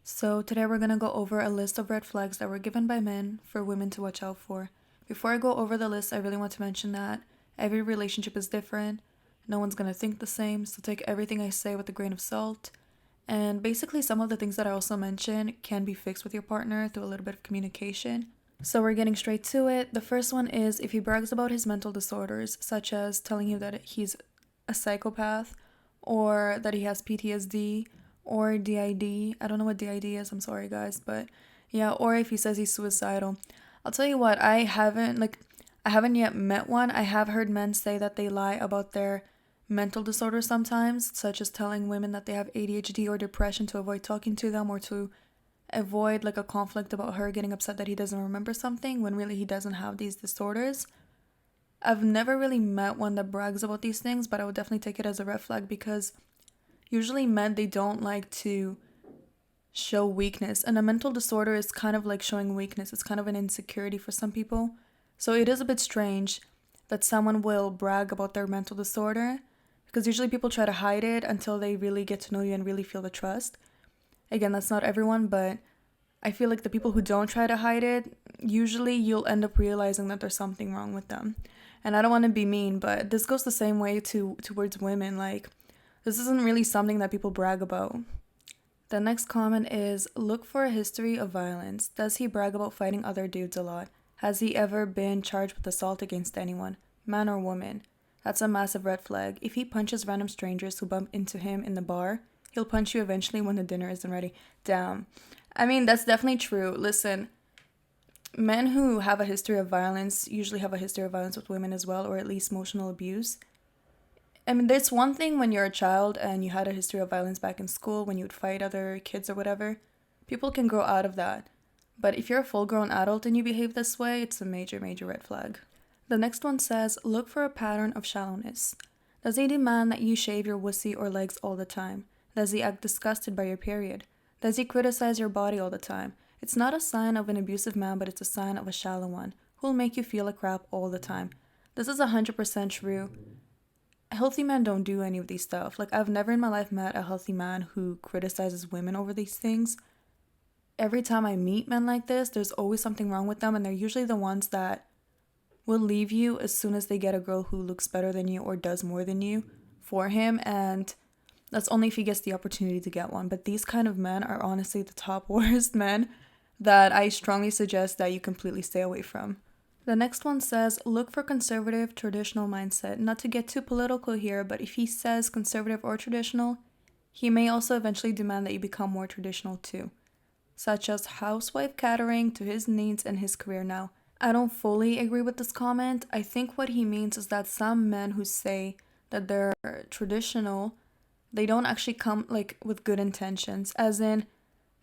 So, today we're gonna go over a list of red flags that were given by men for women to watch out for. Before I go over the list, I really want to mention that every relationship is different. No one's gonna think the same, so take everything I say with a grain of salt. And basically, some of the things that I also mention can be fixed with your partner through a little bit of communication. So, we're getting straight to it. The first one is if he brags about his mental disorders, such as telling you that he's a psychopath or that he has PTSD or DID. I don't know what DID is, I'm sorry guys, but yeah, or if he says he's suicidal. I'll tell you what, I haven't yet met one. I have heard men say that they lie about their mental disorders sometimes, such as telling women that they have ADHD or depression to avoid talking to them or to avoid like a conflict about her getting upset that he doesn't remember something when really he doesn't have these disorders. I've never really met one that brags about these things, but I would definitely take it as a red flag because usually men, they don't like to show weakness, and a mental disorder is kind of like showing weakness. It's kind of an insecurity for some people. So it is a bit strange that someone will brag about their mental disorder because usually people try to hide it until they really get to know you and really feel the trust. Again, that's not everyone, but I feel like the people who don't try to hide it, usually you'll end up realizing that there's something wrong with them. And I don't want to be mean, but this goes the same way towards women. Like, this isn't really something that people brag about. The next comment is look for a history of violence. Does he brag about fighting other dudes a lot? Has he ever been charged with assault against anyone, man or woman? That's a massive red flag. If he punches random strangers who bump into him in the bar, he'll punch you eventually when the dinner isn't ready. Damn. I mean, that's definitely true. Listen, men who have a history of violence usually have a history of violence with women as well, or at least emotional abuse. I mean, there's one thing when you're a child and you had a history of violence back in school when you would fight other kids or whatever. People can grow out of that. But if you're a full grown adult and you behave this way, it's a major, major red flag. The next one says look for a pattern of shallowness. Does he demand that you shave your wussy or legs all the time? Does he act disgusted by your period? Does he criticize your body all the time? It's not a sign of an abusive man, but it's a sign of a shallow one who'll make you feel like crap all the time. This is 100% true. Healthy men don't do any of these stuff. Like, I've never in my life met a healthy man who criticizes women over these things. Every time I meet men like this, there's always something wrong with them, and they're usually the ones that will leave you as soon as they get a girl who looks better than you or does more than you for him, and that's only if he gets the opportunity to get one. But these kind of men are honestly the top worst men that I strongly suggest that you completely stay away from. The next one says, look for conservative, traditional mindset. Not to get too political here, but if he says conservative or traditional, he may also eventually demand that you become more traditional too, such as housewife catering to his needs and his career now. I don't fully agree with this comment. I think what he means is that some men who say that they're traditional, they don't actually come like with good intentions, as in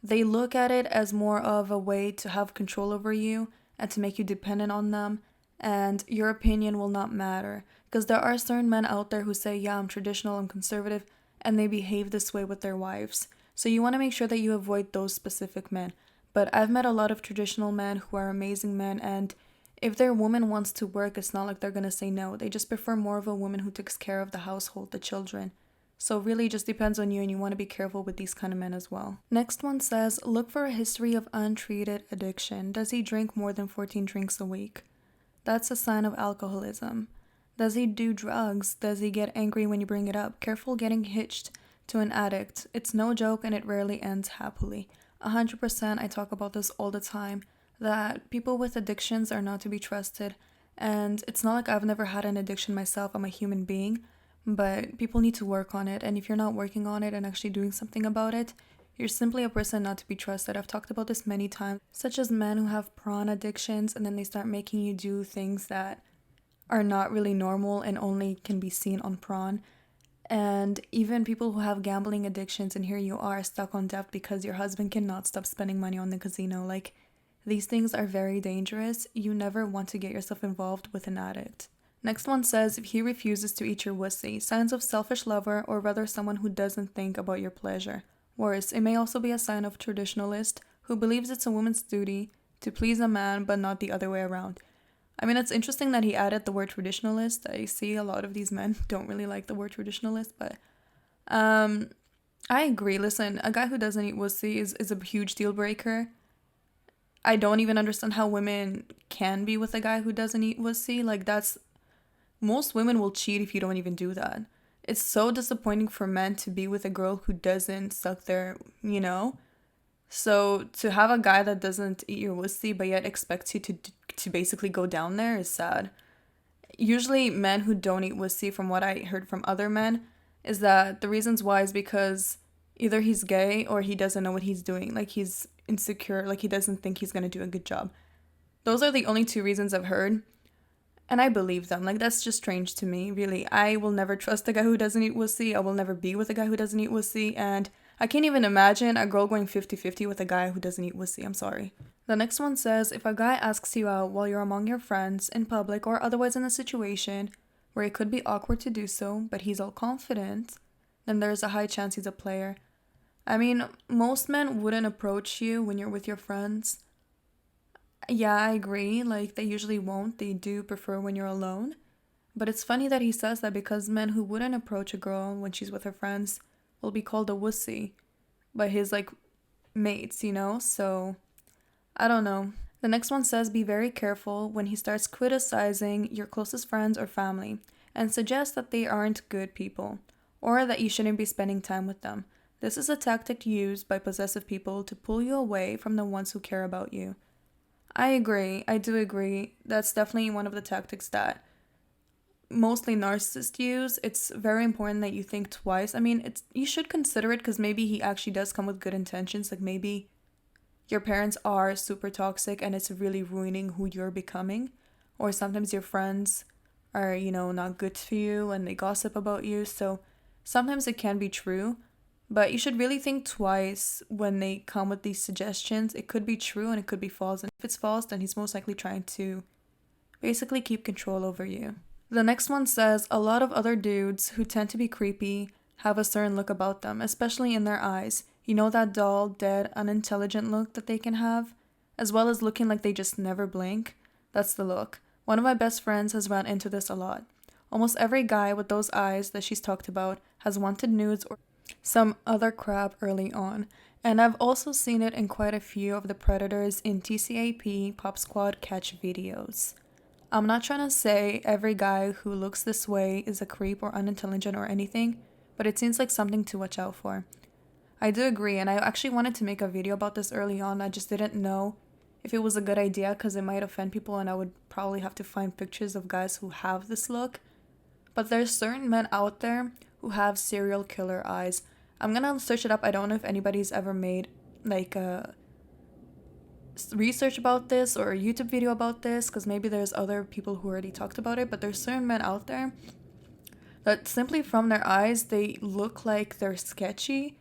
they look at it as more of a way to have control over you and to make you dependent on them, and your opinion will not matter. Because there are certain men out there who say, yeah, I'm traditional, I'm conservative, and they behave this way with their wives. So you want to make sure that you avoid those specific men. But I've met a lot of traditional men who are amazing men, and if their woman wants to work, it's not like they're going to say no. They just prefer more of a woman who takes care of the household, the children. So really just depends on you, and you want to be careful with these kind of men as well. Next one says, look for a history of untreated addiction. Does he drink more than 14 drinks a week? That's a sign of alcoholism. Does he do drugs? Does he get angry when you bring it up? Careful getting hitched to an addict. It's no joke and it rarely ends happily. 100% I talk about this all the time, that people with addictions are not to be trusted. And it's not like I've never had an addiction myself. I'm a human being. But people need to work on it, and if you're not working on it and actually doing something about it, you're simply a person not to be trusted. I've talked about this many times, such as men who have prawn addictions and then they start making you do things that are not really normal and only can be seen on prawn. And even people who have gambling addictions, and here you are stuck on debt because your husband cannot stop spending money on the casino. Like, these things are very dangerous. You never want to get yourself involved with an addict. Next one says, if he refuses to eat your wussy, signs of selfish lover, or rather someone who doesn't think about your pleasure. Worse, it may also be a sign of traditionalist who believes it's a woman's duty to please a man but not the other way around. I mean, it's interesting that he added the word traditionalist. I see a lot of these men don't really like the word traditionalist, but I agree. Listen, a guy who doesn't eat wussy is a huge deal breaker. I don't even understand how women can be with a guy who doesn't eat wussy. Like, that's most women will cheat if you don't even do that. It's so disappointing for men to be with a girl who doesn't suck their, you know? So to have a guy that doesn't eat your wussy but yet expects you to basically go down there is sad. Usually men who don't eat wussy, from what I heard from other men, is that the reasons why is because either he's gay or he doesn't know what he's doing. Like he's insecure, like he doesn't think he's gonna do a good job. Those are the only two reasons I've heard. And I believe them. Like, that's just strange to me, really. I will never trust a guy who doesn't eat wussy. I will never be with a guy who doesn't eat wussy. And I can't even imagine a girl going 50-50 with a guy who doesn't eat wussy. I'm sorry. The next one says, if a guy asks you out while you're among your friends, in public, or otherwise in a situation where it could be awkward to do so, but he's all confident, then there's a high chance he's a player. I mean, most men wouldn't approach you when you're with your friends. Yeah, I agree. Like, they usually won't. They do prefer when you're alone. But it's funny that he says that because men who wouldn't approach a girl when she's with her friends will be called a wussy by his, like, mates, you know? So, I don't know. The next one says be very careful when he starts criticizing your closest friends or family and suggests that they aren't good people or that you shouldn't be spending time with them. This is a tactic used by possessive people to pull you away from the ones who care about you. I agree. I do agree. That's definitely one of the tactics that mostly narcissists use. It's very important that you think twice. I mean, it's you should consider it because maybe he actually does come with good intentions. Like maybe your parents are super toxic and it's really ruining who you're becoming. Or sometimes your friends are, not good for you and they gossip about you. So sometimes it can be true. But you should really think twice when they come with these suggestions. It could be true and it could be false. And if it's false, then he's most likely trying to basically keep control over you. The next one says a lot of other dudes who tend to be creepy have a certain look about them, especially in their eyes. You know that dull, dead, unintelligent look that they can have? As well as looking like they just never blink? That's the look. One of my best friends has run into this a lot. Almost every guy with those eyes that she's talked about has wanted nudes or some other crap early on. And I've also seen it in quite a few of the predators in TCAP Pop Squad catch videos. I'm not trying to say every guy who looks this way is a creep or unintelligent or anything, but it seems like something to watch out for. I do agree, and I actually wanted to make a video about this early on. I just didn't know if it was a good idea because it might offend people and I would probably have to find pictures of guys who have this look. But there's certain men out there who have serial killer eyes. I'm gonna search it up. I don't know if anybody's ever made like a research about this or a YouTube video about this because maybe there's other people who already talked about it, but there's certain men out there that simply from their eyes they look like they're sketchy.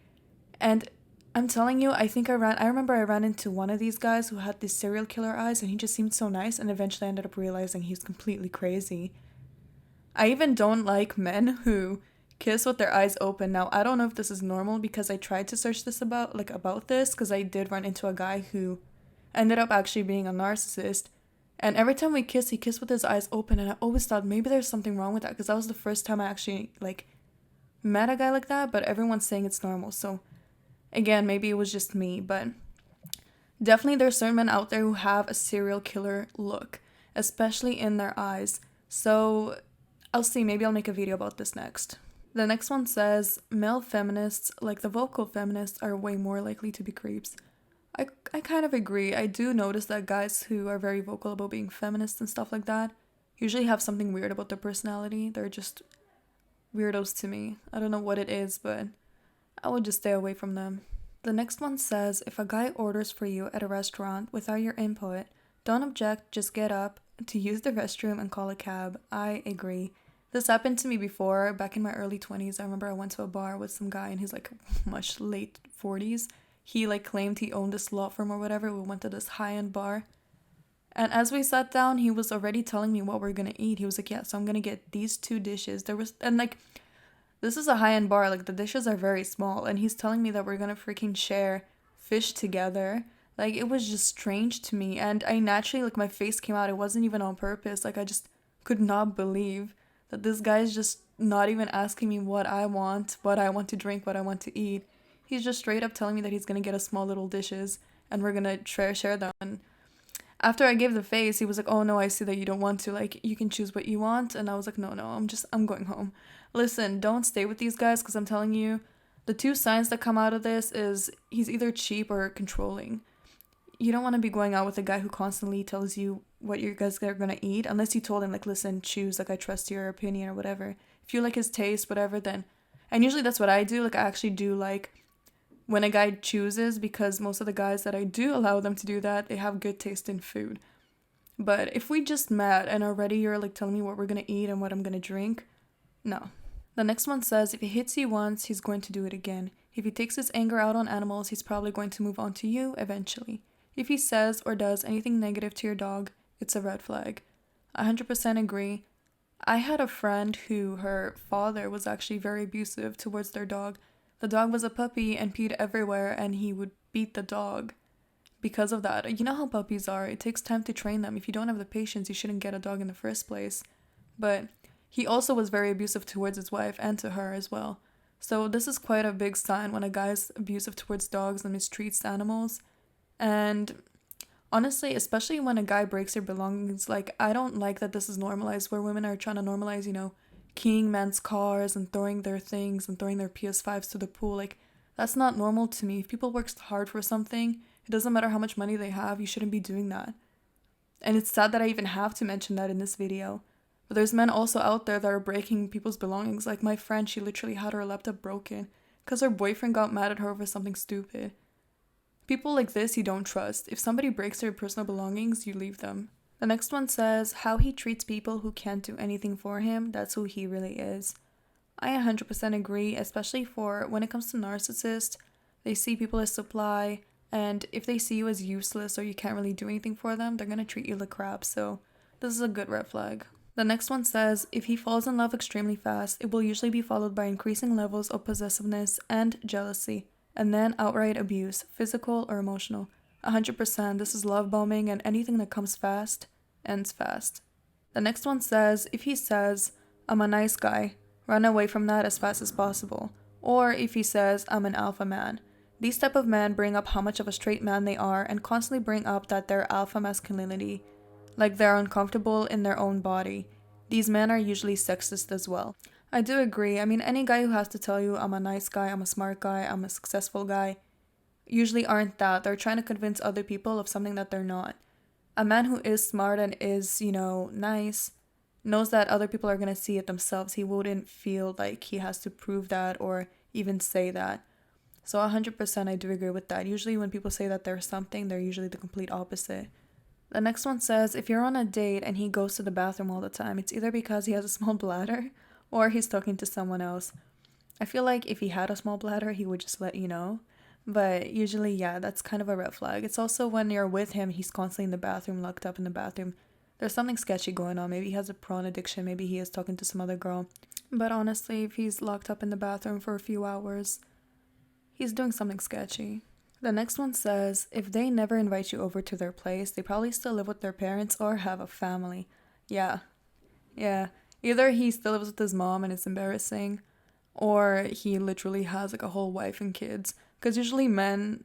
And I'm telling you, I remember I ran into one of these guys who had these serial killer eyes and he just seemed so nice, and eventually I ended up realizing he's completely crazy. I even don't like men who kiss with their eyes open. Now, I don't know if this is normal because I tried to search this about this because I did run into a guy who ended up actually being a narcissist. And every time we kiss, he kissed with his eyes open, and I always thought maybe there's something wrong with that because that was the first time I actually met a guy like that, but everyone's saying it's normal. So again, maybe it was just me, but definitely there's certain men out there who have a serial killer look, especially in their eyes. So I'll see, maybe I'll make a video about this next. The next one says, male feminists, like the vocal feminists, are way more likely to be creeps. I kind of agree. I do notice that guys who are very vocal about being feminists and stuff like that usually have something weird about their personality. They're just weirdos to me. I don't know what it is, but I would just stay away from them. The next one says, if a guy orders for you at a restaurant without your input, don't object, just get up to use the restroom and call a cab. I agree. This happened to me before, back in my early 20s. I remember I went to a bar with some guy in his much late 40s. He claimed he owned this law firm or whatever. We went to this high-end bar. And as we sat down, he was already telling me what we're gonna eat. He was like, yeah, so I'm gonna get these two dishes. This is a high-end bar. The dishes are very small. And he's telling me that we're gonna freaking share fish together. It was just strange to me. And I naturally, my face came out. It wasn't even on purpose. I just could not believe that this guy is just not even asking me what I want to drink, what I want to eat. He's just straight up telling me that he's gonna get us small little dishes and we're gonna share them. And after I gave the face, he was like, oh no, I see that you don't want to. Like, you can choose what you want. And I was like, no, I'm going home. Listen, don't stay with these guys because I'm telling you, the two signs that come out of this is he's either cheap or controlling. You don't want to be going out with a guy who constantly tells you what you guys are going to eat unless you told him, like, listen, choose, like, I trust your opinion or whatever. If you like his taste, whatever, then... And usually that's what I do. Like, I actually do like when a guy chooses, because most of the guys that I do allow them to do that, they have good taste in food. But if we just met and already you're like telling me what we're gonna eat and what I'm gonna drink, no. The next one says if he hits you once, he's going to do it again. If he takes his anger out on animals, he's probably going to move on to you eventually. If he says or does anything negative to your dog, it's a red flag. 100% agree. I had a friend who her father was actually very abusive towards their dog. The dog was a puppy and peed everywhere, and he would beat the dog because of that. You know how puppies are. It takes time to train them. If you don't have the patience, you shouldn't get a dog in the first place. But he also was very abusive towards his wife and to her as well. So this is quite a big sign when a guy's abusive towards dogs and mistreats animals. And honestly, especially when a guy breaks your belongings, like, I don't like that this is normalized, where women are trying to normalize, keying men's cars and throwing their things and throwing their PS5s to the pool. Like, that's not normal to me. If people work hard for something, it doesn't matter how much money they have, you shouldn't be doing that. And it's sad that I even have to mention that in this video. But there's men also out there that are breaking people's belongings. Like my friend, she literally had her laptop broken because her boyfriend got mad at her over something stupid. People like this you don't trust. If somebody breaks their personal belongings, you leave them. The next one says, how he treats people who can't do anything for him, that's who he really is. I 100% agree, especially for when it comes to narcissists. They see people as supply, and if they see you as useless or you can't really do anything for them, they're gonna treat you like crap, so this is a good red flag. The next one says, if he falls in love extremely fast, it will usually be followed by increasing levels of possessiveness and jealousy, and then outright abuse, physical or emotional. 100%, this is love bombing, and anything that comes fast ends fast. The next one says, if he says, I'm a nice guy, run away from that as fast as possible. Or if he says, I'm an alpha man. These type of men bring up how much of a straight man they are and constantly bring up that they're alpha masculinity, like they're uncomfortable in their own body. These men are usually sexist as well. I do agree. I mean, any guy who has to tell you, I'm a nice guy, I'm a smart guy, I'm a successful guy, usually aren't that. They're trying to convince other people of something that they're not. A man who is smart and is, nice, knows that other people are going to see it themselves. He wouldn't feel like he has to prove that or even say that. So 100% I do agree with that. Usually when people say that they're something, they're usually the complete opposite. The next one says, if you're on a date and he goes to the bathroom all the time, it's either because he has a small bladder or he's talking to someone else. I feel like if he had a small bladder, he would just let you know. But usually, yeah, that's kind of a red flag. It's also when you're with him, he's constantly in the bathroom, locked up in the bathroom. There's something sketchy going on. Maybe he has a prawn addiction. Maybe he is talking to some other girl. But honestly, if he's locked up in the bathroom for a few hours, he's doing something sketchy. The next one says, if they never invite you over to their place, they probably still live with their parents or have a family. Yeah. Either he still lives with his mom and it's embarrassing, or he literally has like a whole wife and kids. Because usually men,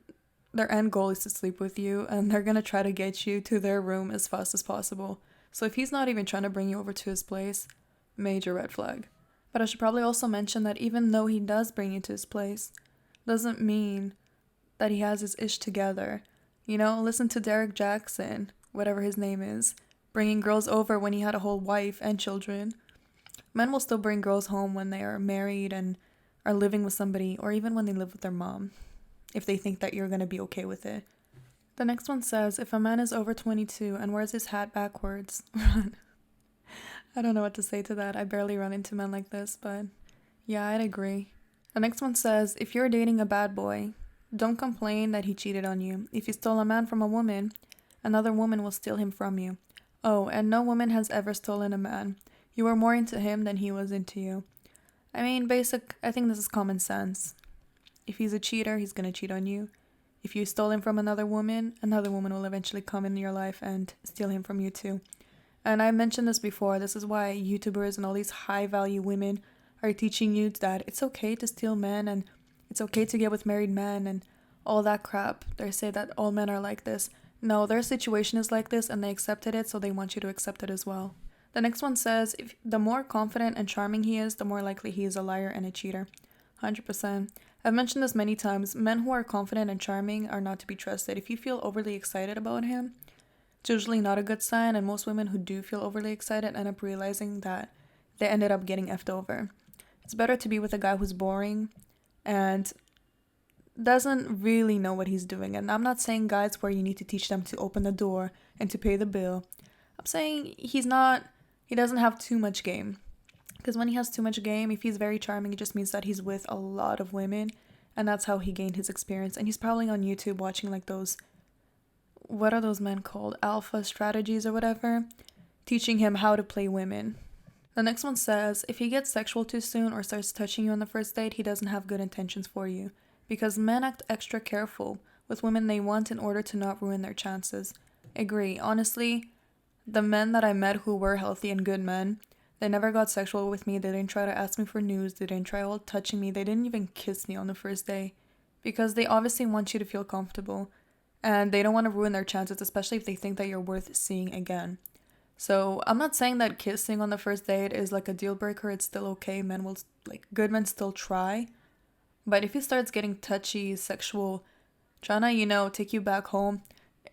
their end goal is to sleep with you, and they're going to try to get you to their room as fast as possible. So if he's not even trying to bring you over to his place, major red flag. But I should probably also mention that even though he does bring you to his place, doesn't mean that he has his ish together. Listen to Derek Jackson, whatever his name is, bringing girls over when he had a whole wife and children. Men will still bring girls home when they are married and are living with somebody, or even when they live with their mom, if they think that you're going to be okay with it. The next one says, if a man is over 22 and wears his hat backwards, I don't know what to say to that. I barely run into men like this, but yeah, I'd agree. The next one says, if you're dating a bad boy, don't complain that he cheated on you. If you stole a man from a woman, another woman will steal him from you. Oh, and no woman has ever stolen a man. You were more into him than he was into you. I mean, I think this is common sense. If he's a cheater, he's gonna cheat on you. If you stole him from another woman will eventually come in your life and steal him from you too. And I mentioned this before, this is why YouTubers and all these high value women are teaching you that it's okay to steal men and it's okay to get with married men and all that crap. They say that all men are like this. No, their situation is like this and they accepted it, so they want you to accept it as well. The next one says, if the more confident and charming he is, the more likely he is a liar and a cheater. 100%. I've mentioned this many times. Men who are confident and charming are not to be trusted. If you feel overly excited about him, it's usually not a good sign, and most women who do feel overly excited end up realizing that they ended up getting effed over. It's better to be with a guy who's boring and doesn't really know what he's doing. And I'm not saying guys where you need to teach them to open the door and to pay the bill. I'm saying he doesn't have too much game. Because when he has too much game, if he's very charming, it just means that he's with a lot of women. And that's how he gained his experience. And he's probably on YouTube watching like those, what are those men called? Alpha strategies or whatever. Teaching him how to play women. The next one says, if he gets sexual too soon or starts touching you on the first date, he doesn't have good intentions for you. Because men act extra careful with women they want in order to not ruin their chances. Agree. Honestly, the men that I met who were healthy and good men, they never got sexual with me. They didn't try to ask me for news. They didn't try all touching me. They didn't even kiss me on the first day. Because they obviously want you to feel comfortable. And they don't want to ruin their chances, especially if they think that you're worth seeing again. So I'm not saying that kissing on the first date is like a deal breaker. It's still okay. Good men still try. But if he starts getting touchy, sexual, trying to, take you back home,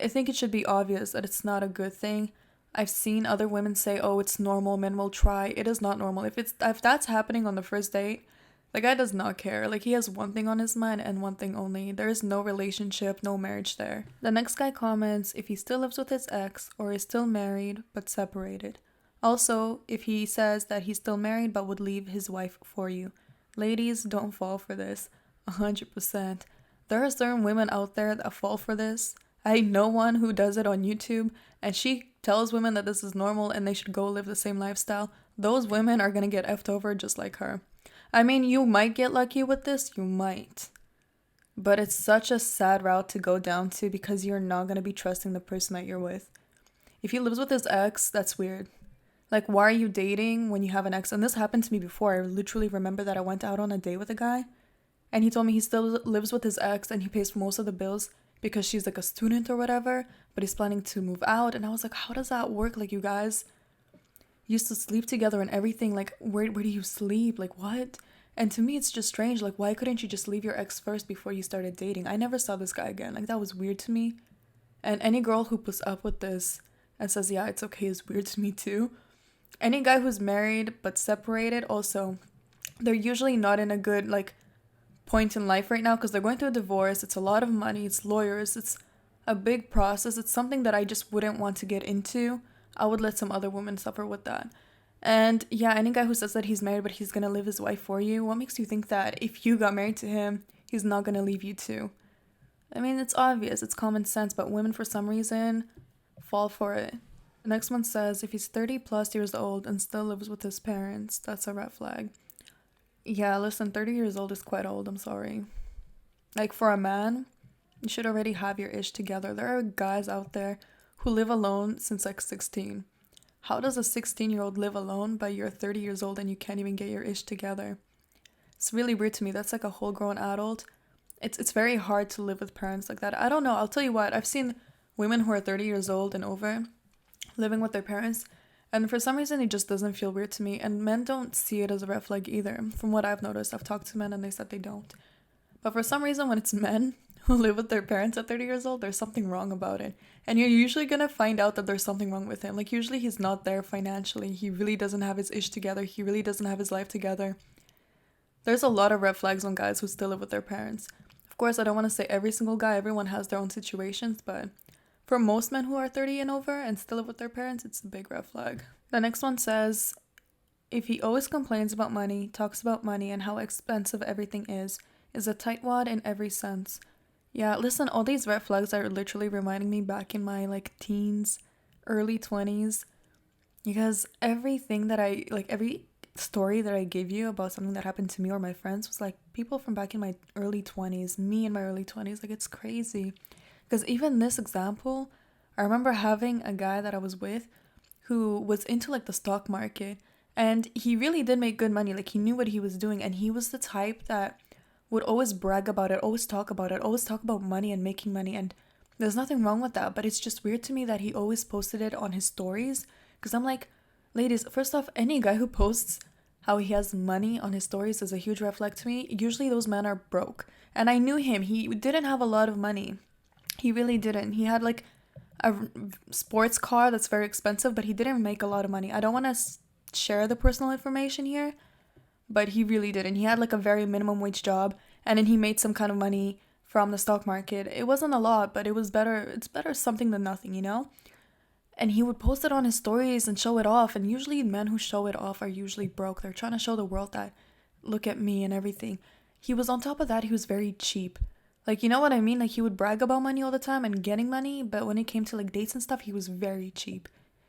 I think it should be obvious that it's not a good thing. I've seen other women say, oh, it's normal, men will try. It is not normal. If that's happening on the first date, the guy does not care. Like, he has one thing on his mind and one thing only. There is no relationship, no marriage there. The next guy comments if he still lives with his ex or is still married but separated. Also, if he says that he's still married but would leave his wife for you. Ladies, don't fall for this. 100%. There are certain women out there that fall for this. I know one who does it on YouTube, and she tells women that this is normal and they should go live the same lifestyle. Those women are gonna get effed over just like her. I mean, you might get lucky with this, you might. But it's such a sad route to go down to because you're not gonna be trusting the person that you're with. If he lives with his ex, that's weird. Like, why are you dating when you have an ex? And this happened to me before. I literally remember that I went out on a date with a guy, and he told me he still lives with his ex and he pays for most of the bills because she's like a student or whatever, but he's planning to move out. And I was like, how does that work? Like, you guys used to sleep together and everything. Like, where do you sleep? Like, what? And to me, it's just strange. Like, why couldn't you just leave your ex first before you started dating? I never saw this guy again. Like, that was weird to me. And any girl who puts up with this and says, yeah, it's okay, is weird to me too. Any guy who's married but separated, also, they're usually not in a good, point in life right now because they're going through a divorce. It's a lot of money. It's lawyers. It's a big process. It's something that I just wouldn't want to get into. I would let some other women suffer with that. And yeah, any guy who says that he's married but he's going to leave his wife for you, what makes you think that if you got married to him, he's not going to leave you too? I mean, it's obvious. It's common sense, but women, for some reason, fall for it. The next one says, if he's 30 plus years old and still lives with his parents, that's a red flag. Yeah, listen, 30 years old is quite old, I'm sorry. Like, for a man, you should already have your ish together. There are guys out there who live alone since 16. How does a 16-year-old live alone but you're 30 years old and you can't even get your ish together? It's really weird to me. That's like a whole grown adult. It's very hard to live with parents like that. I don't know. I'll tell you what. I've seen women who are 30 years old and over living with their parents, and for some reason it just doesn't feel weird to me, and men don't see it as a red flag either. From what I've noticed, I've talked to men and they said they don't. But for some reason, when it's men who live with their parents at 30 years old, there's something wrong about it. And you're usually gonna find out that there's something wrong with him. Like, usually he's not there financially. He really doesn't have his ish together. He really doesn't have his life together. There's a lot of red flags on guys who still live with their parents. Of course, I don't want to say every single guy. Everyone has their own situations, but for most men who are 30 and over and still live with their parents, it's a big red flag. The next one says, if he always complains about money, talks about money and how expensive everything is a tightwad in every sense. Yeah, listen, all these red flags are literally reminding me back in my teens, early 20s. Because everything that every story that I gave you about something that happened to me or my friends was people from back in my early 20s, me in my early 20s. It's crazy. Because even this example, I remember having a guy that I was with who was into the stock market, and he really did make good money. He knew what he was doing, and he was the type that would always brag about it, always talk about money and making money. And there's nothing wrong with that, but it's just weird to me that he always posted it on his stories. Because I'm like, ladies, first off, any guy who posts how he has money on his stories is a huge red flag to me. Usually those men are broke. And I knew him. He didn't have a lot of money. He really didn't. He had like a sports car that's very expensive, but he didn't make a lot of money. I don't want to share the personal information here, but he really didn't. He had like a very minimum wage job, and then he made some kind of money from the stock market. It wasn't a lot, but it was better. It's better something than nothing, you know? And he would post it on his stories and show it off. And usually men who show it off are usually broke. They're trying to show the world that, look at me and everything. He was, on top of that, he was very cheap. Like, you know what I mean? Like, he would brag about money all the time and getting money, but when it came to like dates and stuff, he was very cheap.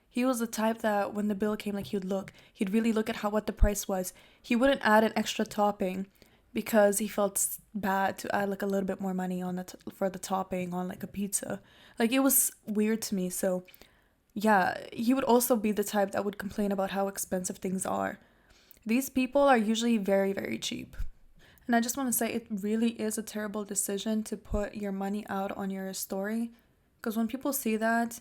He was the type that when the bill came, like, he'd really look at what the price was. He wouldn't add an extra topping because he felt bad to add like a little bit more money on for the topping on like a pizza. Like, it was weird to me. So yeah, he would also be the type that would complain about how expensive things are. These people are usually very, very cheap. And I just want to say it really is a terrible decision to put your money out on your story. Because when people see that,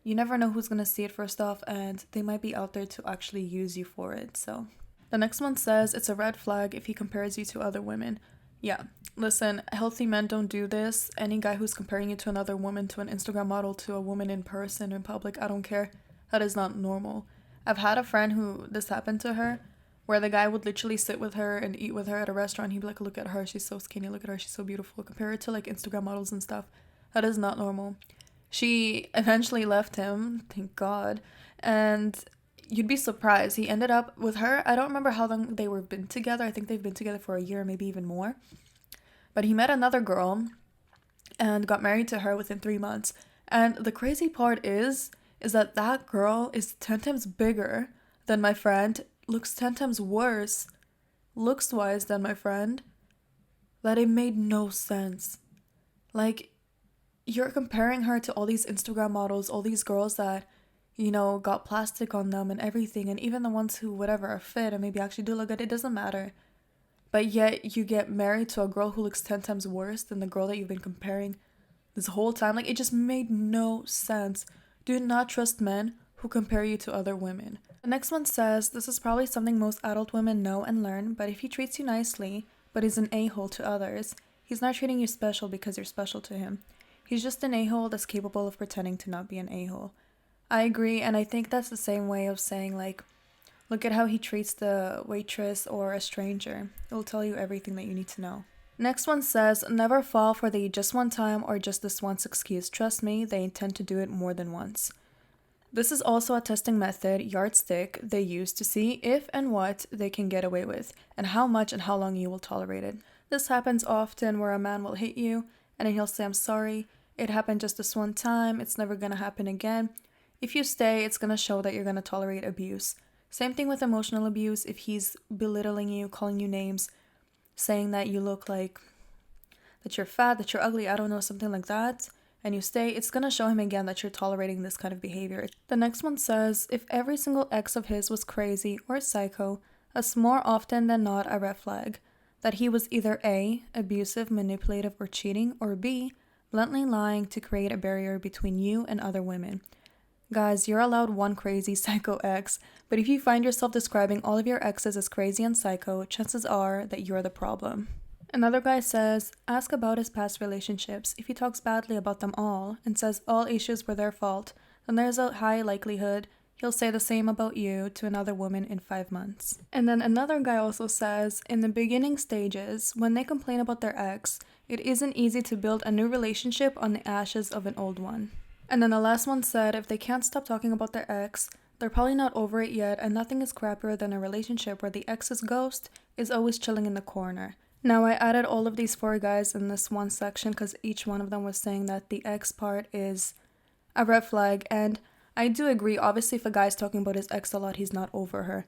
you never know who's going to see it first off, and they might be out there to actually use you for it. So the next one says it's a red flag if he compares you to other women. Yeah, listen, healthy men don't do this. Any guy who's comparing you to another woman, to an Instagram model, to a woman in person, in public, I don't care. That is not normal. I've had a friend who this happened to her, where the guy would literally sit with her and eat with her at a restaurant. He'd be like, look at her, she's so skinny, look at her, she's so beautiful. Compare her to like Instagram models and stuff. That is not normal. She eventually left him, thank God, and you'd be surprised. He ended up with her. I don't remember how long they were been together. I think they've been together for a year, maybe even more. But he met another girl and got married to her within 3 months. And the crazy part is that girl is 10 times bigger than my friend, looks 10 times worse looks-wise than my friend, that it made no sense. Like, you're comparing her to all these Instagram models, all these girls that, you know, got plastic on them and everything, and even the ones who, whatever, are fit and maybe actually do look good, it doesn't matter. But yet, you get married to a girl who looks 10 times worse than the girl that you've been comparing this whole time. Like, it just made no sense. Do not trust men who compare you to other women. The next one says, this is probably something most adult women know and learn, but if he treats you nicely, but is an a-hole to others, he's not treating you special because you're special to him. He's just an a-hole that's capable of pretending to not be an a-hole. I agree, and I think that's the same way of saying, like, look at how he treats the waitress or a stranger. It will tell you everything that you need to know. Next one says, never fall for the just one time or just this once excuse. Trust me, they intend to do it more than once. This is also a testing method, yardstick, they use to see if and what they can get away with, and how much and how long you will tolerate it. This happens often where a man will hit you, and then he'll say, I'm sorry, it happened just this one time, it's never gonna happen again. If you stay, it's gonna show that you're gonna tolerate abuse. Same thing with emotional abuse. If he's belittling you, calling you names, saying that you look like, that you're fat, that you're ugly, I don't know, something like that, and you stay, it's gonna show him again that you're tolerating this kind of behavior. The next one says, if every single ex of his was crazy or psycho, that's more often than not a red flag. That he was either A, abusive, manipulative, or cheating, or B, bluntly lying to create a barrier between you and other women. Guys, you're allowed one crazy psycho ex, but if you find yourself describing all of your exes as crazy and psycho, chances are that you're the problem. Another guy says, ask about his past relationships. If he talks badly about them all and says all issues were their fault, then there's a high likelihood he'll say the same about you to another woman in 5 months. And then another guy also says, in the beginning stages, when they complain about their ex, it isn't easy to build a new relationship on the ashes of an old one. And then the last one said, if they can't stop talking about their ex, they're probably not over it yet, and nothing is crappier than a relationship where the ex's ghost is always chilling in the corner. Now, I added all of these 4 guys in this one section because each one of them was saying that the ex part is a red flag, and I do agree. Obviously, if a guy's talking about his ex a lot, he's not over her.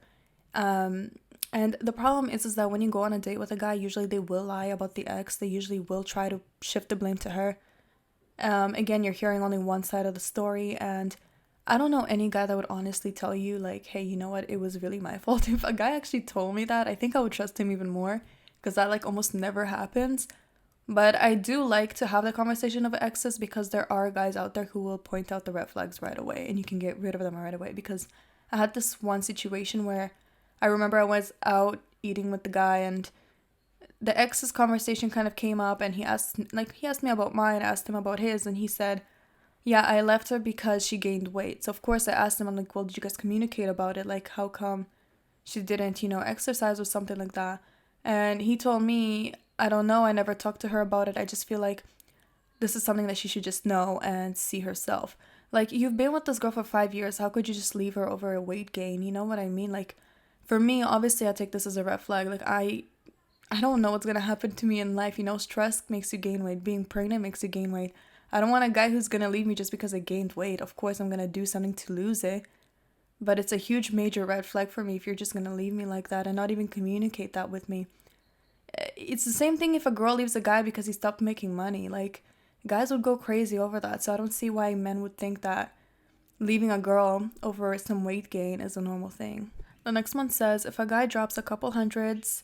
And the problem is that when you go on a date with a guy, usually they will lie about the ex. They usually will try to shift the blame to her. Again, you're hearing only one side of the story, and I don't know any guy that would honestly tell you, like, hey, you know what, it was really my fault. If a guy actually told me that, I think I would trust him even more, because that like almost never happens. But I do like to have the conversation of exes because there are guys out there who will point out the red flags right away and you can get rid of them right away. Because I had this one situation where I remember I was out eating with the guy and the ex's conversation kind of came up and he asked me about mine, asked him about his, and he said, yeah, I left her because she gained weight. So of course I asked him, I'm like, well, did you guys communicate about it? Like, how come she didn't, exercise or something like that? And he told me, I don't know, I never talked to her about it. I just feel like this is something that she should just know and see herself. Like, you've been with this girl for 5 years. How could you just leave her over a weight gain? You know what I mean? Like, for me, obviously, I take this as a red flag. Like, I don't know what's going to happen to me in life. Stress makes you gain weight. Being pregnant makes you gain weight. I don't want a guy who's going to leave me just because I gained weight. Of course, I'm going to do something to lose it. But it's a huge major red flag for me if you're just going to leave me like that and not even communicate that with me. It's the same thing if a girl leaves a guy because he stopped making money. Like, guys would go crazy over that. So I don't see why men would think that leaving a girl over some weight gain is a normal thing. The next one says, if a guy drops a couple hundreds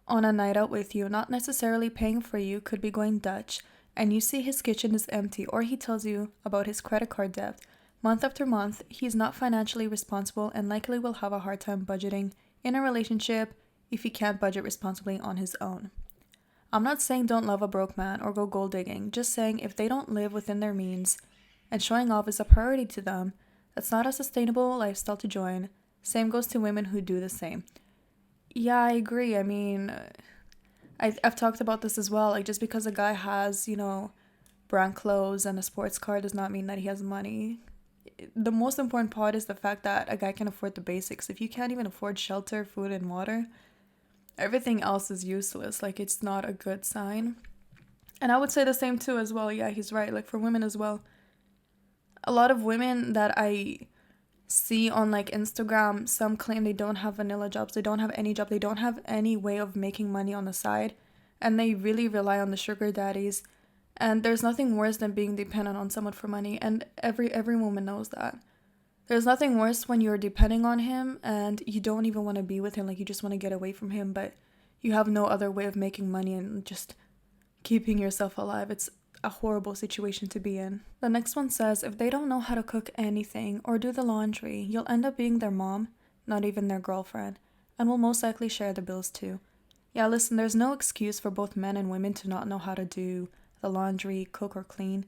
on a night out with you, not necessarily paying for you, could be going Dutch, and you see his kitchen is empty, or he tells you about his credit card debt, month after month, he's not financially responsible and likely will have a hard time budgeting in a relationship if he can't budget responsibly on his own. I'm not saying don't love a broke man or go gold digging, just saying if they don't live within their means and showing off is a priority to them, that's not a sustainable lifestyle to join. Same goes to women who do the same. Yeah, I agree. I mean, I've talked about this as well. Like, just because a guy has, brand clothes and a sports car does not mean that he has money. The most important part is the fact that a guy can afford the basics. If you can't even afford shelter, food, and water, everything else is useless. Like, it's not a good sign. And I would say the same too as well. Yeah, he's right. Like, for women as well. A lot of women that I see on like Instagram, some claim they don't have vanilla jobs, they don't have any job, they don't have any way of making money on the side, and they really rely on the sugar daddies. And there's nothing worse than being dependent on someone for money, and every woman knows that. There's nothing worse when you're depending on him and you don't even want to be with him, like you just want to get away from him, but you have no other way of making money and just keeping yourself alive. It's a horrible situation to be in. The next one says, if they don't know how to cook anything or do the laundry, you'll end up being their mom, not even their girlfriend, and will most likely share the bills too. Yeah, listen, there's no excuse for both men and women to not know how to do the laundry, cook, or clean.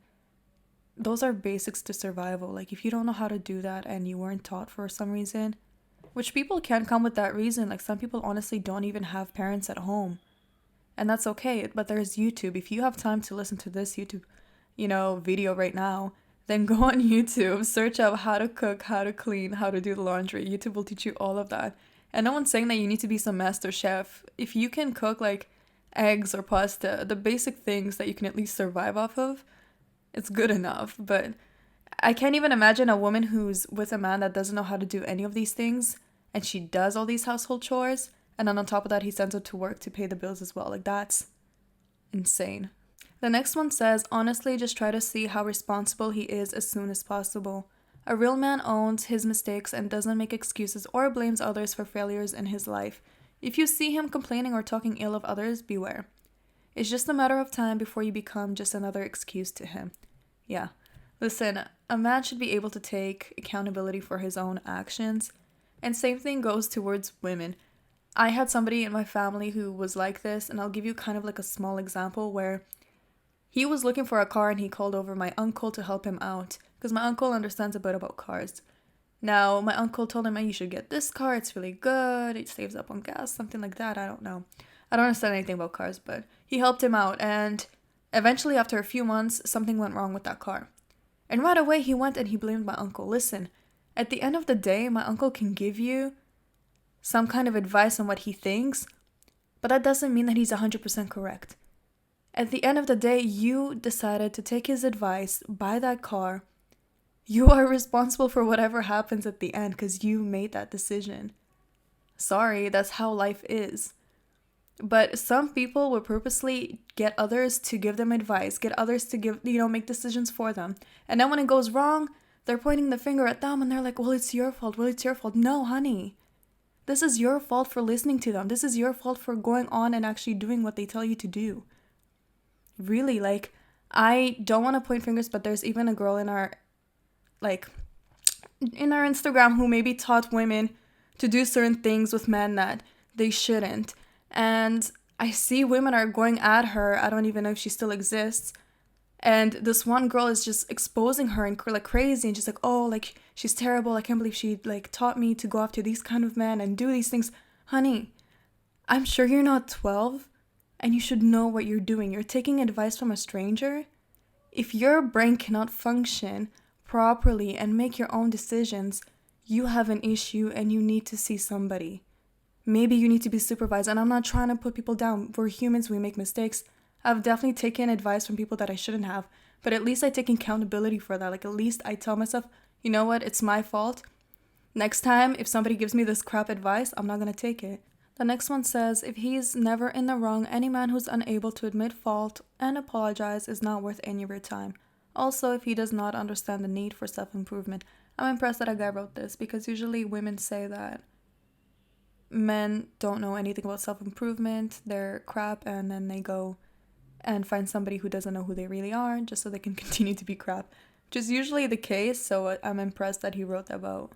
Those are basics to survival. Like, if you don't know how to do that and you weren't taught for some reason, which people can come with that reason. Like, some people honestly don't even have parents at home. And that's okay, but there's YouTube. If you have time to listen to this YouTube, video right now, then go on YouTube, search out how to cook, how to clean, how to do the laundry. YouTube will teach you all of that. And no one's saying that you need to be some master chef. If you can cook like eggs or pasta, the basic things that you can at least survive off of, it's good enough. But I can't even imagine a woman who's with a man that doesn't know how to do any of these things, and she does all these household chores, and then on top of that, he sends her to work to pay the bills as well. Like, that's insane. The next one says, honestly, just try to see how responsible he is as soon as possible. A real man owns his mistakes and doesn't make excuses or blames others for failures in his life. If you see him complaining or talking ill of others, beware. It's just a matter of time before you become just another excuse to him. Yeah. Listen, a man should be able to take accountability for his own actions. And same thing goes towards women. I had somebody in my family who was like this, and I'll give you kind of like a small example where he was looking for a car and he called over my uncle to help him out because my uncle understands a bit about cars. Now, my uncle told him, you should get this car, it's really good, it saves up on gas, something like that, I don't know. I don't understand anything about cars, but he helped him out, and eventually after a few months, something went wrong with that car. And right away, he went and he blamed my uncle. Listen, at the end of the day, my uncle can give you some kind of advice on what he thinks, but that doesn't mean that he's 100% correct. At the end of the day, you decided to take his advice, buy that car. You are responsible for whatever happens at the end because you made that decision. Sorry, that's how life is. But some people will purposely get others to give them advice, get others to make decisions for them. And then when it goes wrong, they're pointing the finger at them and they're like, well, it's your fault. No, honey. This is your fault for listening to them. This is your fault for going on and actually doing what they tell you to do. Really, like, I don't want to point fingers, but there's even a girl in our Instagram who maybe taught women to do certain things with men that they shouldn't. And I see women are going at her. I don't even know if she still exists. And this one girl is just exposing her and like crazy, and she's like, oh, like, she's terrible. I can't believe she like taught me to go after these kind of men and do these things. Honey, I'm sure you're not 12 and you should know what you're doing. You're taking advice from a stranger. If your brain cannot function properly and make your own decisions, you have an issue and you need to see somebody. Maybe you need to be supervised. And I'm not trying to put people down. We're humans, we make mistakes. I've definitely taken advice from people that I shouldn't have, but at least I take accountability for that. Like, at least I tell myself, you know what, it's my fault. Next time, if somebody gives me this crap advice, I'm not gonna take it. The next one says, if he's never in the wrong, any man who's unable to admit fault and apologize is not worth any of your time. Also, if he does not understand the need for self-improvement. I'm impressed that a guy wrote this, because usually women say that men don't know anything about self-improvement, they're crap, and then they go and find somebody who doesn't know who they really are just so they can continue to be crap, which is usually the case. So I'm impressed that he wrote about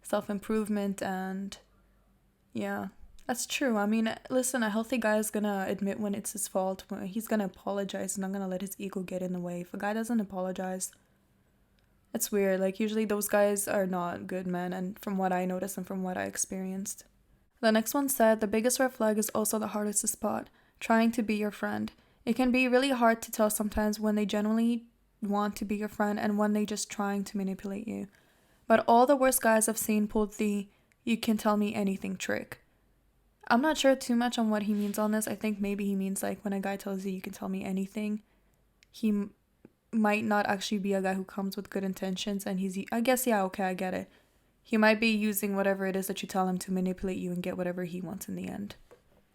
self-improvement. And yeah, that's true. I mean, listen, a healthy guy is gonna admit when it's his fault. He's gonna apologize. He's not gonna let his ego get in the way. If a guy doesn't apologize, it's weird. Like, usually those guys are not good men, and from what I noticed and from what I experienced. The next one said, the biggest red flag is also the hardest to spot, trying to be your friend. It can be really hard to tell sometimes when they genuinely want to be your friend and when they just trying to manipulate you. But all the worst guys I've seen pulled the you can tell me anything trick. I'm not sure too much on what he means on this. I think maybe he means like when a guy tells you can tell me anything, he might not actually be a guy who comes with good intentions, and I guess, yeah, okay, I get it. He might be using whatever it is that you tell him to manipulate you and get whatever he wants in the end.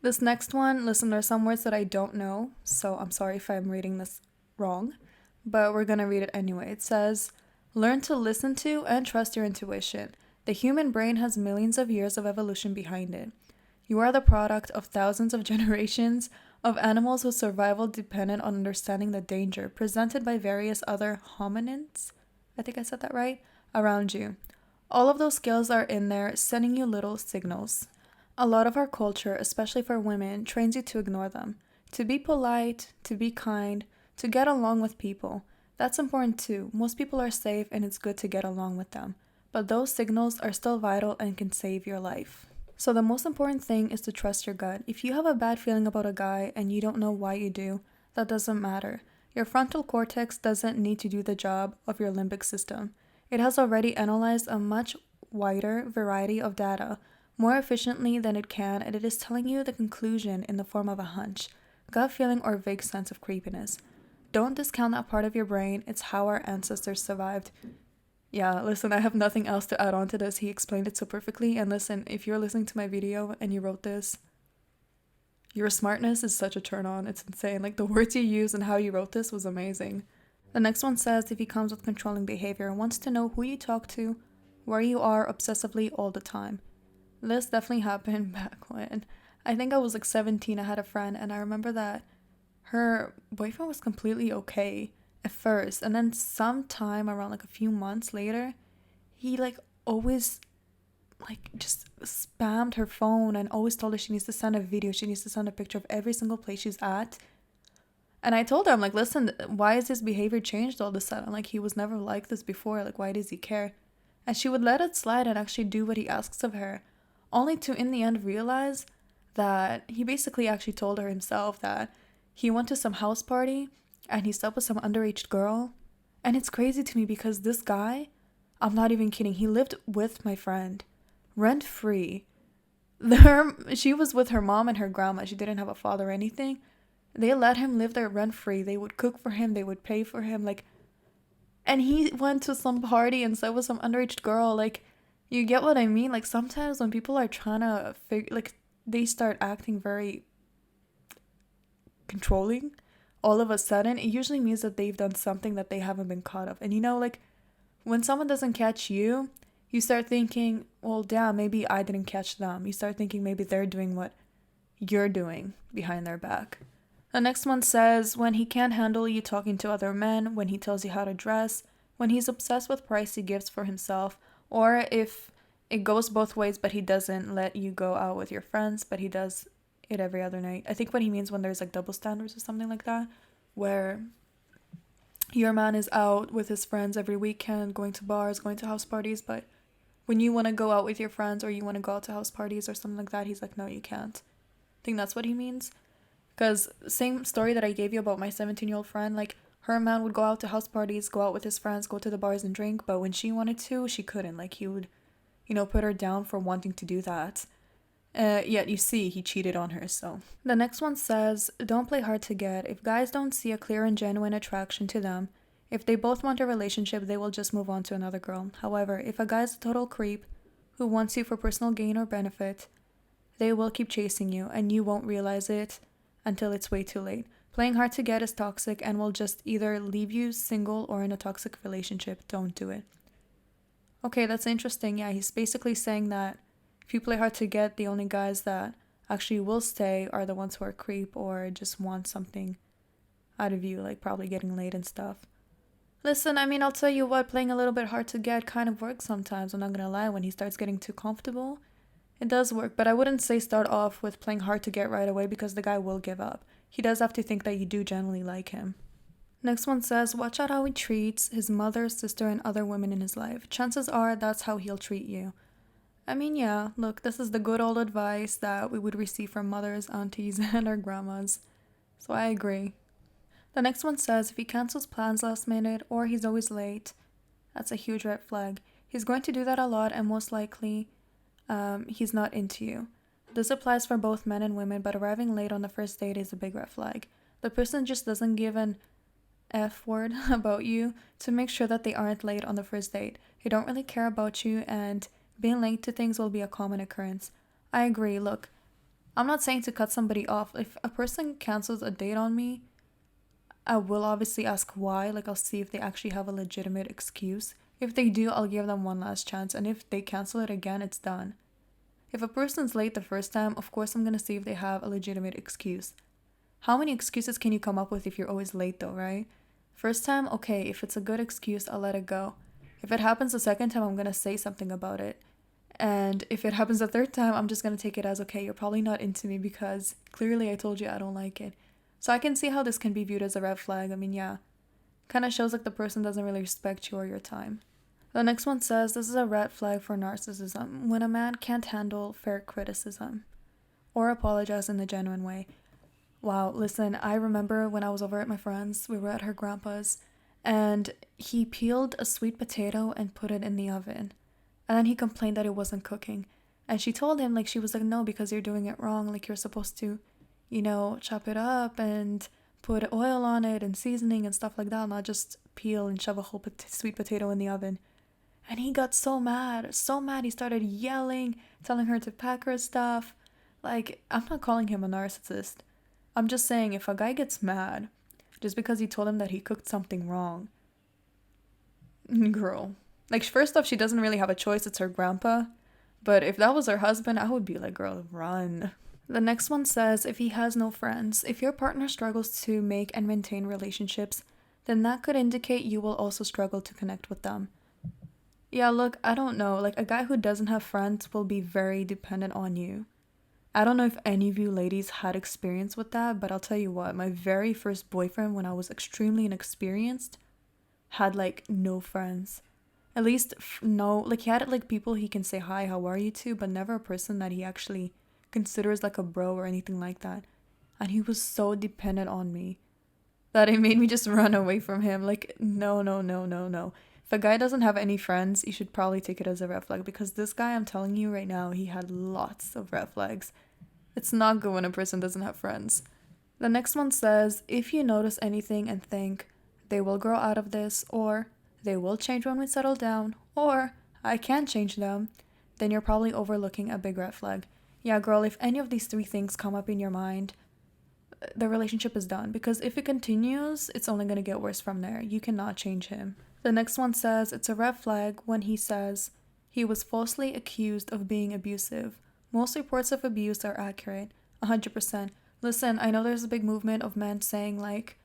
This next one, listen, there's some words that I don't know, so I'm sorry if I'm reading this wrong, but we're gonna read it anyway. It says, learn to listen to and trust your intuition. The human brain has millions of years of evolution behind it. You are the product of thousands of generations of animals whose survival depended on understanding the danger presented by various other hominins, I think I said that right, around you. All of those skills are in there, sending you little signals. A lot of our culture, especially for women, trains you to ignore them. To be polite, to be kind, to get along with people. That's important too. Most people are safe and it's good to get along with them. But those signals are still vital and can save your life. So the most important thing is to trust your gut. If you have a bad feeling about a guy and you don't know why you do, that doesn't matter. Your frontal cortex doesn't need to do the job of your limbic system. It has already analyzed a much wider variety of data more efficiently than it can, and it is telling you the conclusion in the form of a hunch, gut feeling, or vague sense of creepiness. Don't discount that part of your brain. It's how our ancestors survived. Yeah, listen, I have nothing else to add on to this. He explained it so perfectly. And listen, if you're listening to my video and you wrote this, your smartness is such a turn on. It's insane. Like, the words you use and how you wrote this was amazing. The next one says, if he comes with controlling behavior, wants to know who you talk to, where you are obsessively all the time. This definitely happened back when I think I was like 17. I had a friend, and I remember that her boyfriend was completely okay at first, and then sometime around like a few months later, he like always like just spammed her phone and always told her she needs to send a video, she needs to send a picture of every single place she's at. And I told her, I'm like, listen, why is his behavior changed all of a sudden? Like, he was never like this before. Like, why does he care? And she would let it slide and actually do what he asks of her, only to in the end realize that he basically actually told her himself that he went to some house party and he slept with some underage girl. And it's crazy to me because this guy, I'm not even kidding, he lived with my friend rent free. She was with her mom and her grandma. She didn't have a father or anything. They let him live there rent free. They would cook for him, they would pay for him, like, and he went to some party and slept with some underage girl. Like, you get what I mean? Like, sometimes when people are trying to like, they start acting very controlling all of a sudden, it usually means that they've done something that they haven't been caught of. And you know, like, when someone doesn't catch you, You start thinking, well, damn, maybe I didn't catch them. You start thinking maybe they're doing what you're doing behind their back. The next one says, when he can't handle you talking to other men, when he tells you how to dress, when he's obsessed with pricey gifts for himself, or if it goes both ways but he doesn't let you go out with your friends, but he does it every other night. I think what he means when there's like double standards or something like that, where your man is out with his friends every weekend, going to bars, going to house parties, but when you want to go out with your friends or you want to go out to house parties or something like that, he's like, no, you can't. I think that's what he means. Because same story that I gave you about my 17-year-old friend, like her man would go out to house parties, go out with his friends, go to the bars and drink, but when she wanted to, she couldn't. Like he would, put her down for wanting to do that. Yet you see, he cheated on her, so. The next one says, don't play hard to get. If guys don't see a clear and genuine attraction to them, if they both want a relationship, they will just move on to another girl. However, if a guy's a total creep who wants you for personal gain or benefit, they will keep chasing you, and you won't realize it until it's way too late. Playing hard to get is toxic and will just either leave you single or in a toxic relationship. Don't do it. Okay, that's interesting. Yeah, he's basically saying that if you play hard to get, the only guys that actually will stay are the ones who are creep or just want something out of you, like probably getting laid and stuff. Listen, I mean, I'll tell you what, playing a little bit hard to get kind of works sometimes, I'm not gonna lie. When he starts getting too comfortable, it does work, but I wouldn't say start off with playing hard to get right away because the guy will give up. He does have to think that you do genuinely like him. Next one says, watch out how he treats his mother, sister, and other women in his life. Chances are that's how he'll treat you. I mean, yeah, look, this is the good old advice that we would receive from mothers, aunties, and our grandmas. So I agree. The next one says, if he cancels plans last minute or he's always late, that's a huge red flag. He's going to do that a lot and most likely he's not into you. This applies for both men and women, but arriving late on the first date is a big red flag. The person just doesn't give an F word about you to make sure that they aren't late on the first date. They don't really care about you, and being late to things will be a common occurrence. I agree. Look, I'm not saying to cut somebody off. If a person cancels a date on me, I will obviously ask why. Like, I'll see if they actually have a legitimate excuse. If they do, I'll give them one last chance, and if they cancel it again, it's done. If a person's late the first time, of course I'm gonna see if they have a legitimate excuse. How many excuses can you come up with if you're always late though, right? First time, okay, if it's a good excuse, I'll let it go. If it happens the second time, I'm gonna say something about it. And if it happens the third time, I'm just gonna take it as, okay, you're probably not into me because clearly I told you I don't like it. So I can see how this can be viewed as a red flag. I mean, yeah, kind of shows like the person doesn't really respect you or your time. The next one says, this is a red flag for narcissism. When a man can't handle fair criticism or apologize in a genuine way. Wow, listen, I remember when I was over at my friend's, we were at her grandpa's, and he peeled a sweet potato and put it in the oven. And then he complained that it wasn't cooking. And she told him, like, she was like, no, because you're doing it wrong. Like, you're supposed to, chop it up and put oil on it and seasoning and stuff like that, not just peel and shove a whole sweet potato in the oven. And he got so mad. He started yelling, telling her to pack her stuff. Like, I'm not calling him a narcissist. I'm just saying, if a guy gets mad just because he told him that he cooked something wrong, girl. Like, first off, she doesn't really have a choice. It's her grandpa. But if that was her husband, I would be like, girl, run. The next one says, if he has no friends, if your partner struggles to make and maintain relationships, then that could indicate you will also struggle to connect with them. Yeah, look, I don't know. Like, a guy who doesn't have friends will be very dependent on you. I don't know if any of you ladies had experience with that, but I'll tell you what, my very first boyfriend, when I was extremely inexperienced, had, like, no friends. At least, no, like, he had, like, people he can say hi, how are you to, but never a person that he actually considers, like, a bro or anything like that. And he was so dependent on me that it made me just run away from him. Like, no. If a guy doesn't have any friends, you should probably take it as a red flag, because this guy, I'm telling you right now, he had lots of red flags. It's not good when a person doesn't have friends. The next one says, if you notice anything and think, they will grow out of this, or they will change when we settle down, or I can't change them, then you're probably overlooking a big red flag. Yeah, girl, if any of these three things come up in your mind, the relationship is done, because if it continues, it's only going to get worse from there. You cannot change him. The next one says, it's a red flag when he says He was falsely accused of being abusive. Most reports of abuse are accurate. 100%. Listen, I know there's a big movement of men saying, like,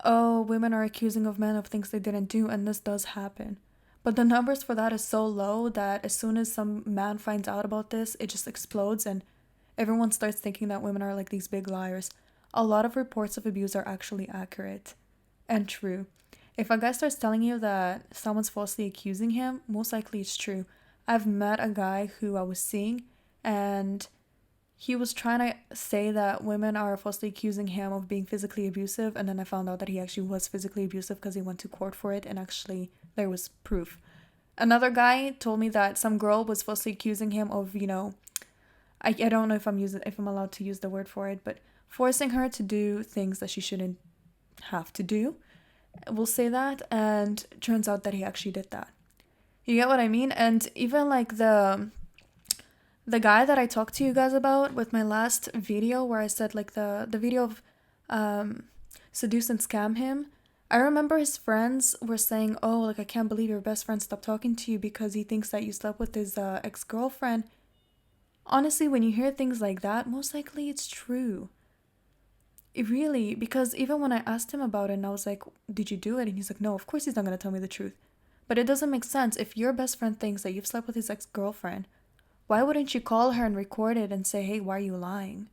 oh, women are accusing of men of things they didn't do, and this does happen. But the numbers for that is so low that as soon as some man finds out about this, it just explodes and everyone starts thinking that women are like these big liars. A lot of reports of abuse are actually accurate and true. If a guy starts telling you that someone's falsely accusing him, most likely it's true. I've met a guy who I was seeing, and he was trying to say that women are falsely accusing him of being physically abusive, and then I found out that he actually was physically abusive because he went to court for it, and actually there was proof. Another guy told me that some girl was falsely accusing him of, I don't know if I'm allowed to use the word for it, but forcing her to do things that she shouldn't have to do. We'll say that, and turns out that he actually did that. You get what I mean? And even like the guy that I talked to you guys about with my last video where I said like the video of seduce and scam him, I remember his friends were saying, oh, like, I can't believe your best friend stopped talking to you because he thinks that you slept with his ex-girlfriend. Honestly, when you hear things like that, most likely it's true. Really, because even when I asked him about it and I was like, did you do it? And he's like, no, of course he's not going to tell me the truth. But it doesn't make sense. If your best friend thinks that you've slept with his ex-girlfriend, why wouldn't you call her and record it and say, hey, why are you lying?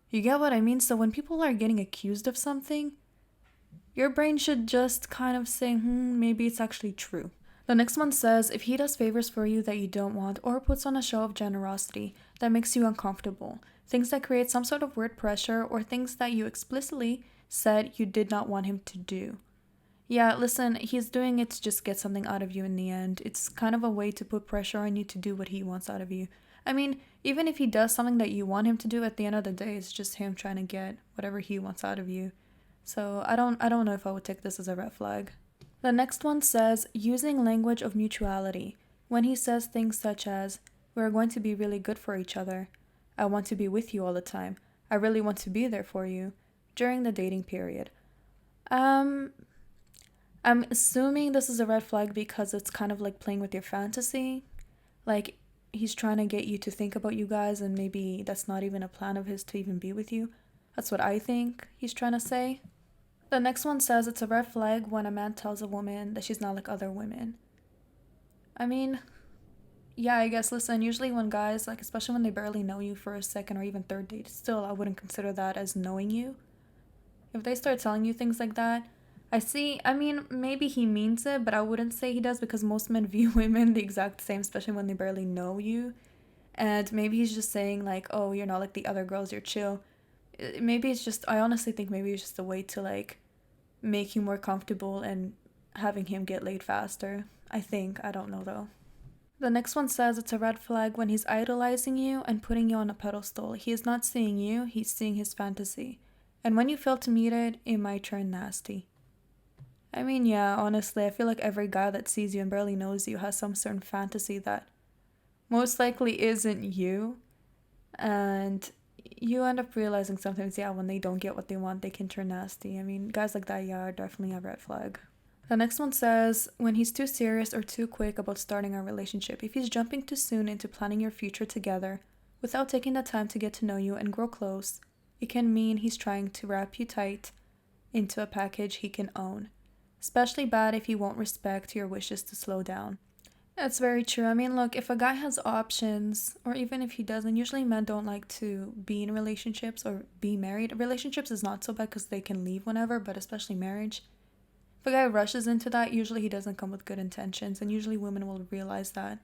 You get what I mean? So when people are getting accused of something, your brain should just kind of say, maybe it's actually true. The next one says, if he does favors for you that you don't want or puts on a show of generosity that makes you uncomfortable, things that create some sort of weird pressure or things that you explicitly said you did not want him to do. Yeah, listen, he's doing it to just get something out of you in the end. It's kind of a way to put pressure on you to do what he wants out of you. I mean, even if he does something that you want him to do, at the end of the day, it's just him trying to get whatever he wants out of you. So I don't know if I would take this as a red flag. The next one says, using language of mutuality. When he says things such as, we're going to be really good for each other. I want to be with you all the time. I really want to be there for you. During the dating period. I'm assuming this is a red flag because it's kind of like playing with your fantasy. Like, he's trying to get you to think about you guys, and maybe that's not even a plan of his to even be with you. That's what I think he's trying to say. The next one says it's a red flag when a man tells a woman that she's not like other women. I mean, yeah, I guess, listen, usually when guys, like, especially when they barely know you for a second or even third date, still, I wouldn't consider that as knowing you. If they start telling you things like that, maybe he means it, but I wouldn't say he does because most men view women the exact same, especially when they barely know you. And maybe he's just saying, like, oh, you're not like the other girls, you're chill. I honestly think maybe it's just a way to, like, make you more comfortable and having him get laid faster. I don't know though. The next one says it's a red flag when he's idolizing you and putting you on a pedestal. He is not seeing you, he's seeing his fantasy. And when you fail to meet it, it might turn nasty. I mean, yeah, honestly, I feel like every guy that sees you and barely knows you has some certain fantasy that most likely isn't you. And you end up realizing sometimes, yeah, when they don't get what they want, they can turn nasty. I mean, guys like that, yeah, are definitely a red flag. The next one says, when he's too serious or too quick about starting a relationship, if he's jumping too soon into planning your future together without taking the time to get to know you and grow close, it can mean he's trying to wrap you tight into a package he can own. Especially bad if he won't respect your wishes to slow down. That's very true. I mean, look, if a guy has options, or even if he doesn't, usually men don't like to be in relationships or be married. Relationships is not so bad because they can leave whenever, but especially marriage. If a guy rushes into that, usually he doesn't come with good intentions, and usually women will realize that.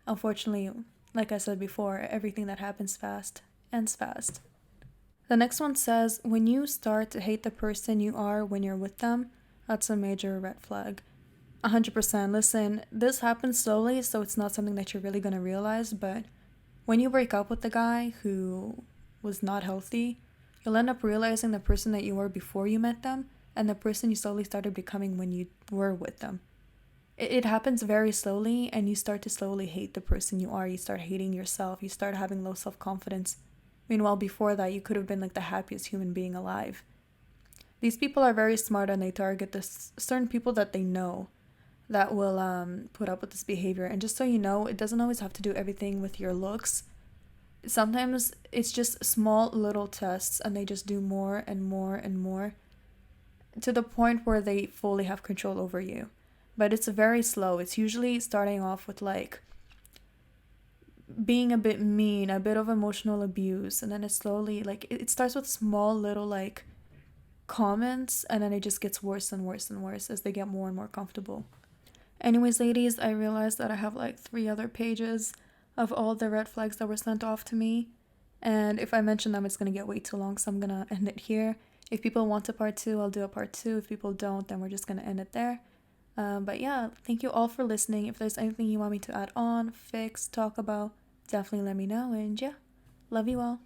Unfortunately, like I said before, everything that happens fast ends fast. The next one says, when you start to hate the person you are when you're with them, that's a major red flag. 100%. Listen, this happens slowly, so it's not something that you're really going to realize, but when you break up with the guy who was not healthy, you'll end up realizing the person that you were before you met them and the person you slowly started becoming when you were with them. It happens very slowly, and you start to slowly hate the person you are. You start hating yourself. You start having low self-confidence. Meanwhile, before that, you could have been like the happiest human being alive. These people are very smart, and they target certain people that they know. that will put up with this behavior. And just so you know, it doesn't always have to do everything with your looks. Sometimes it's just small little tests and they just do more and more and more to the point where they fully have control over you. But it's very slow. It's usually starting off with like being a bit mean, a bit of emotional abuse, and then it slowly like it starts with small little like comments, and then it just gets worse and worse and worse as they get more and more comfortable. Anyways, ladies, I realized that I have like 3 other pages of all the red flags that were sent off to me. And if I mention them, it's going to get way too long, so I'm going to end it here. If people want a part 2, I'll do a part 2. If people don't, then we're just going to end it there. But yeah, thank you all for listening. If there's anything you want me to add on, fix, talk about, definitely let me know. And yeah, love you all.